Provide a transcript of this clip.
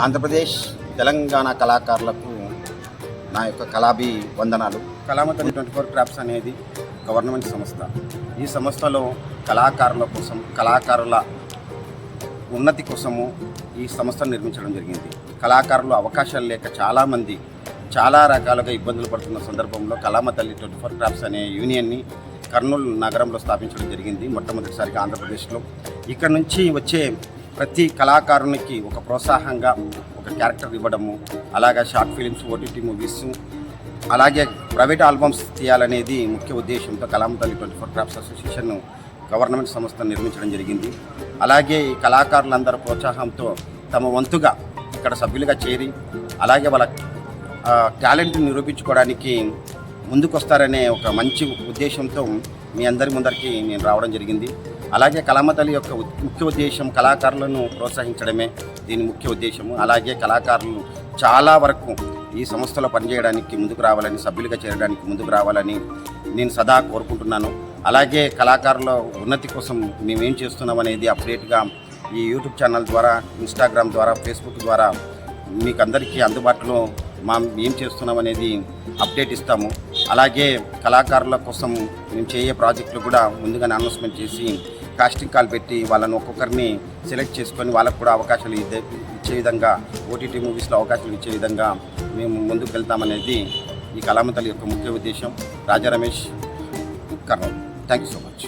ఆంధ్రప్రదేశ్ తెలంగాణ కళాకారులకు నా యొక్క కళాభివందనాలు. కళామతల్లి 24 క్రాఫ్ట్స్ అనేది గవర్నమెంట్ సంస్థ. ఈ సంస్థలో కళాకారుల కోసం, కళాకారుల ఉన్నతి కోసము ఈ సంస్థను నిర్మించడం జరిగింది. కళాకారులు అవకాశాలు లేక చాలామంది చాలా రకాలుగా ఇబ్బందులు పడుతున్న సందర్భంలో కళామతల్లి 24 క్రాఫ్ట్స్ అనే యూనియన్ని కర్నూలు నగరంలో స్థాపించడం జరిగింది, మొట్టమొదటిసారిగా ఆంధ్రప్రదేశ్లో. ఇక్కడ నుంచి వచ్చే ప్రతి కళాకారునికి ఒక ప్రోత్సాహంగా ఒక క్యారెక్టర్ ఇవ్వడము, అలాగే షార్ట్ ఫిలిమ్స్, ఓటీటీ మూవీస్, అలాగే ప్రైవేట్ ఆల్బమ్స్ తీయాలనేది ముఖ్య ఉద్దేశంతో కళామతల్లి 24 క్రాఫ్ట్స్ అసోసియేషన్ గవర్నమెంట్ సంస్థను నిర్మించడం జరిగింది. అలాగే ఈ కళాకారులందరూ ప్రోత్సాహంతో తమ వంతుగా ఇక్కడ సభ్యులుగా చేరి అలాగే వాళ్ళ టాలెంట్ని నిరూపించుకోవడానికి ముందుకొస్తారనే ఒక మంచి ఉద్దేశంతో మీ అందరి ముందరికి నేను రావడం జరిగింది. అలాగే కళామతల్లి యొక్క ముఖ్య ఉద్దేశం కళాకారులను ప్రోత్సహించడమే దీని ముఖ్య ఉద్దేశము. అలాగే కళాకారులు చాలా వరకు ఈ సంస్థలో పనిచేయడానికి ముందుకు రావాలని, సభ్యులుగా చేరడానికి ముందుకు రావాలని నేను సదా కోరుకుంటున్నాను. అలాగే కళాకారుల ఉన్నతి కోసం మేమేం చేస్తున్నాం అనేది అప్డేట్గా ఈ యూట్యూబ్ ఛానల్ ద్వారా, ఇన్స్టాగ్రామ్ ద్వారా, ఫేస్బుక్ ద్వారా మీకు అందరికీ అందుబాటులో ఏం చేస్తున్నాం అనేది అప్డేట్ ఇస్తాము. అలాగే కళాకారుల కోసం మేము చేయే ప్రాజెక్టులు కూడా ముందుగానే అనౌన్స్మెంట్ చేసి కాస్టింగ్ కాల్ పెట్టి వాళ్ళని ఒక్కొక్కరిని సెలెక్ట్ చేసుకొని వాళ్ళకు కూడా అవకాశాలు ఇచ్చే విధంగా, ఓటీటీ మూవీస్లో అవకాశాలు ఇచ్చే విధంగా మేము ముందుకు వెళ్తామనేది ఈ కళామతల్లి యొక్క ముఖ్య ఉద్దేశం. Raja Ramesh, Kurnool. Thank you so much.